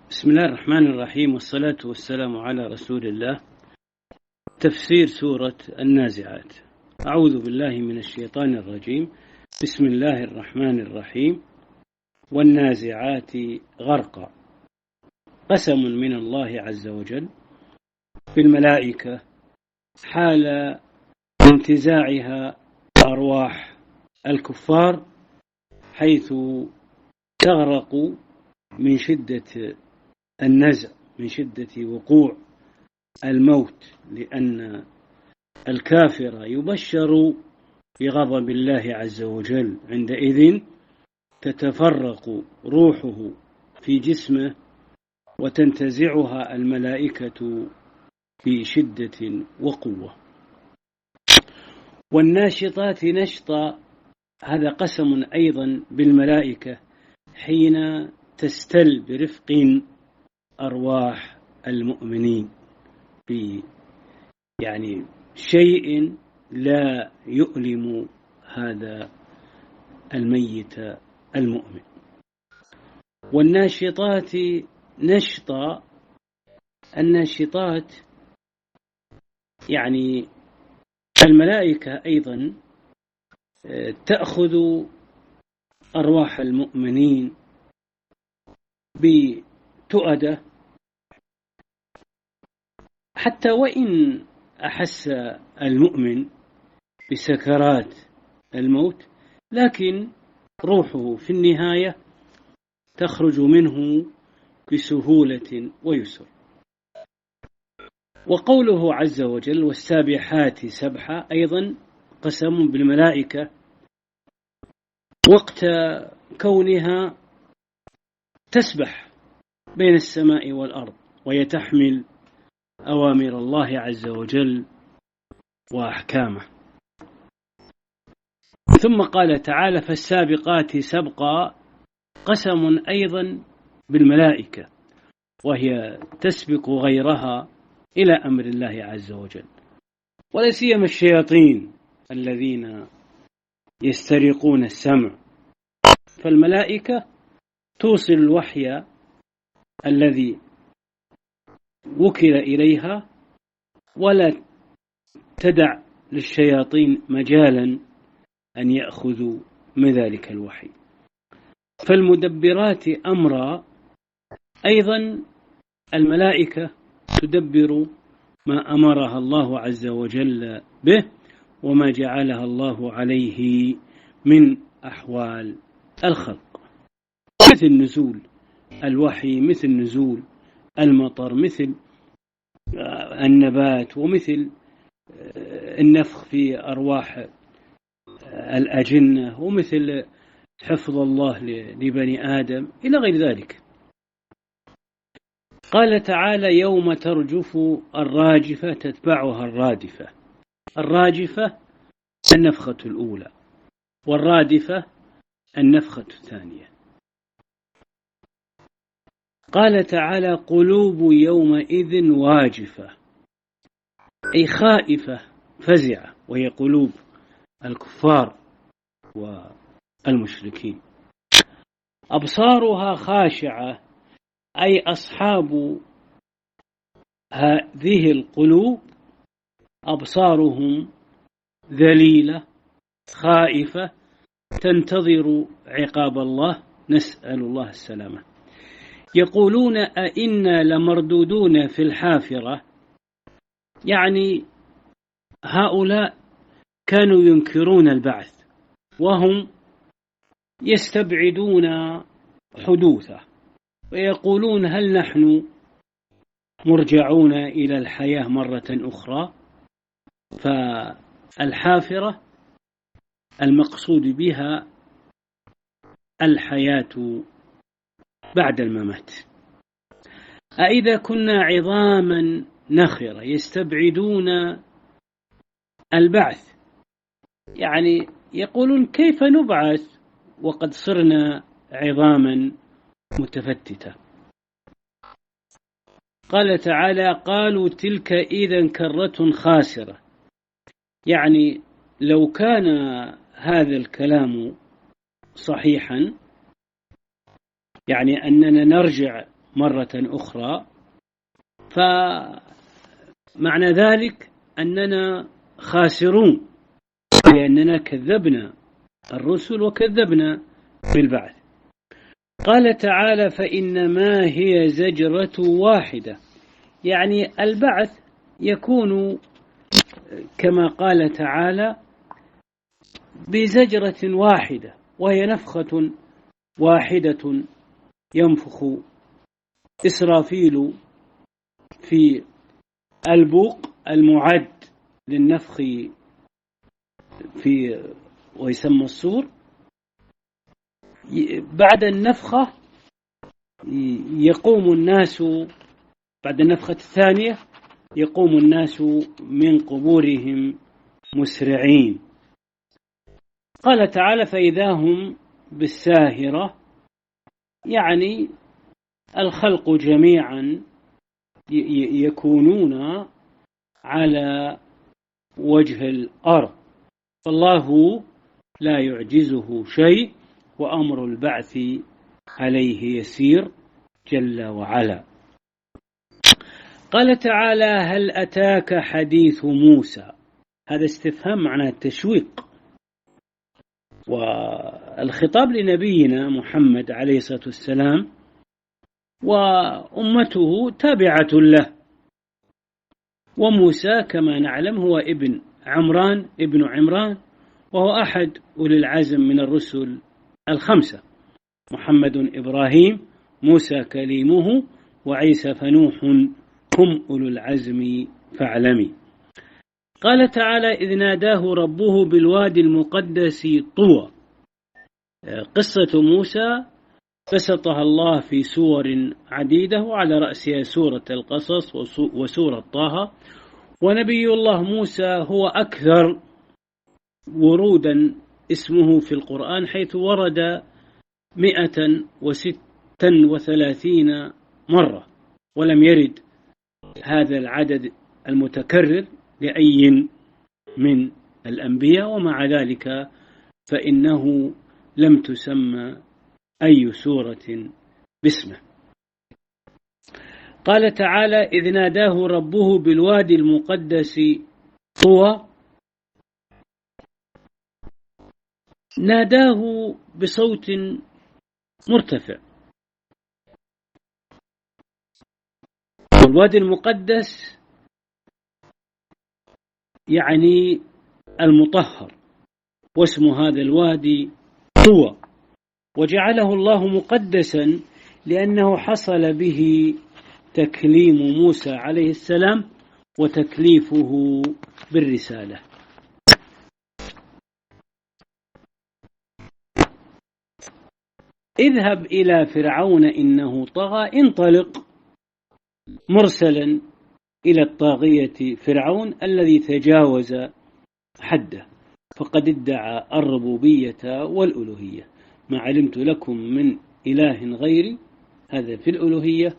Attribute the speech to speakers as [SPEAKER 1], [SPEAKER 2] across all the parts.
[SPEAKER 1] بسم الله الرحمن الرحيم، والصلاة والسلام على رسول الله. تفسير سورة النازعات. أعوذ بالله من الشيطان الرجيم. بسم الله الرحمن الرحيم. والنازعات غرقا. قسم من الله عز وجل بالملائكة حال انتزاعها أرواح الكفار، حيث تغرق من شدة النزع، من شدة وقوع الموت، لأن الكافر يبشر بغضب الله عز وجل. عندئذ تتفرق روحه في جسمه وتنتزعها الملائكة بشدة وقوة. والناشطات نشطا، هذا قسم أيضا بالملائكة حين تستل برفق أرواح المؤمنين شيء لا يؤلم هذا الميت المؤمن. والناشطات نشطا، الناشطات الملائكة أيضا تأخذ أرواح المؤمنين بتؤدة، حتى وإن أحس المؤمن بسكرات الموت، لكن روحه في النهاية تخرج منه بسهولة ويسر. وقوله عز وجل والسابحات سبحا أيضا قسم بالملائكة، وقت كونها تسبح بين السماء والأرض وهي تحمل أوامر الله عز وجل وأحكامه. ثم قال تعالى فالسابقات سبقا، قسم أيضا بالملائكة، وهي تسبق غيرها إلى أمر الله عز وجل، ولا سيما الشياطين الذين يسترقون السمع، فالملائكة توصل الوحي الذي وكل إليها، ولا تدع للشياطين مجالا أن يأخذوا من ذلك الوحي. فالمدبرات أمرا، أيضا الملائكة تدبر ما أمرها الله عز وجل به وما جعلها الله عليه من أحوال الخلق، مثل نزول الوحي، مثل نزول المطر، مثل النبات، ومثل النفخ في أرواح الأجنة، ومثل حفظ الله لبني آدم إلى غير ذلك. قال تعالى يوم ترجف الراجفة تتبعها الرادفة. الراجفة النفخة الأولى، والرادفة النفخة الثانية. قال تعالى قلوب يومئذ واجفة، أي خائفة فزعة، وهي قلوب الكفار والمشركين. أبصارها خاشعة، أي أصحاب هذه القلوب أبصارهم ذليلة خائفة تنتظر عقاب الله، نسأل الله السلامة. يقولون أئنا لمردودون في الحافرة، هؤلاء كانوا ينكرون البعث وهم يستبعدون حدوثه، ويقولون هل نحن مرجعون إلى الحياة مرة أخرى؟ فالحافرة المقصود بها الحياة بعد الممات. أئذا كنا عظاما نخرة، يستبعدون البعث، يقولون كيف نبعث وقد صرنا عظاما متفتتة. قال تعالى قالوا تلك إذا كرة خاسرة، لو كان هذا الكلام صحيحا، أننا نرجع مرة أخرى، فمعنى ذلك أننا خاسرون لأننا كذبنا الرسل وكذبنا بالبعث. قال تعالى: فإنما هي زجرة واحدة، يعني البعث يكون كما قال تعالى بزجرة واحدة، وهي نفخة واحدة ينفخ إسرافيل في البوق المعد للنفخ في ويسمى الصور. بعد النفخة يقوم الناس، بعد النفخة الثانية يقوم الناس من قبورهم مسرعين. قال تعالى: فإذا هم بالساهرة، يعني الخلق جميعا يكونون على وجه الأرض، فالله لا يعجزه شيء، وأمر البعث عليه يسير جل وعلا. قال تعالى: هل أتاك حديث موسى؟ هذا استفهام معناه التشويق، والخطاب لنبينا محمد عليه الصلاة والسلام، وأمته تابعة له. وموسى كما نعلم هو ابن عمران، وهو أحد أولي العزم من الرسل الخمسة: محمد إبراهيم، موسى كليمه، وعيسى فنوح، هم أولو العزم فاعلمي. قال تعالى: إذ ناداه ربه بالوادي المقدس طوى. قصة موسى بسطها الله في سور عديدة، وعلى رأسها سورة القصص وسورة طه. ونبي الله موسى هو أكثر ورودا اسمه في القرآن، حيث ورد 136 مرة، ولم يرد هذا العدد المتكرر لأي من الأنبياء، ومع ذلك فإنه لم تسمى أي سورة باسمه. قال تعالى: إذ ناداه ربه بالوادي المقدس طوى. ناداه بصوت مرتفع، والوادي المقدس يعني المطهر، واسم هذا الوادي طوى، وجعله الله مقدسا لأنه حصل به تكليم موسى عليه السلام وتكليفه بالرسالة. اذهب إلى فرعون إنه طغى، انطلق مرسلا إلى الطاغية فرعون الذي تجاوز حده، فقد ادعى الربوبية والألوهية. ما علمت لكم من إله غيري، هذا في الألوهية،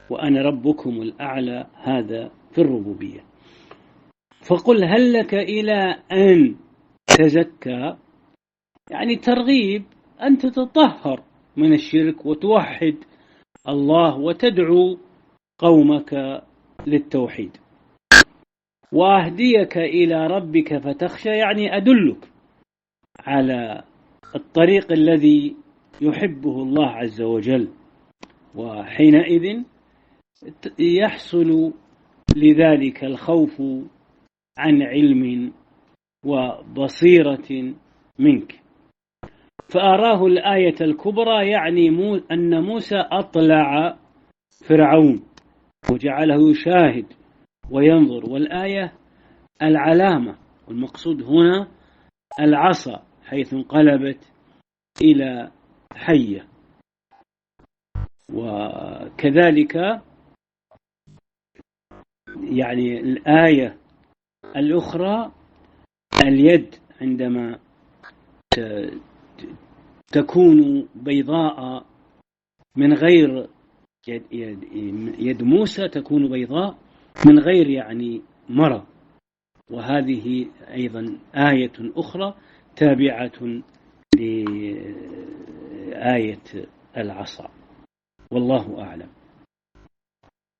[SPEAKER 1] وأنا ربكم الأعلى، هذا في الربوبية. فقل هل لك إلى أن تزكى، يعني ترغيب أن تتطهر من الشرك وتوحد الله وتدعو قومك للتوحيد. وأهديك إلى ربك فتخشى، يعني أدلك على الطريق الذي يحبه الله عز وجل، وحينئذ يحصل لذلك الخوف عن علم وبصيرة منك. فأراه الآية الكبرى، يعني أن موسى أطلع فرعون وجعله يشاهد وينظر، والآية العلامة، والمقصود هنا العصا حيث انقلبت إلى حية. وكذلك يعني الآية الأخرى اليد عندما تكون بيضاء من غير يد موسى تكون بيضاء من غير يعني مرض، وهذه أيضا آية أخرى تابعة لآية العصا، والله أعلم.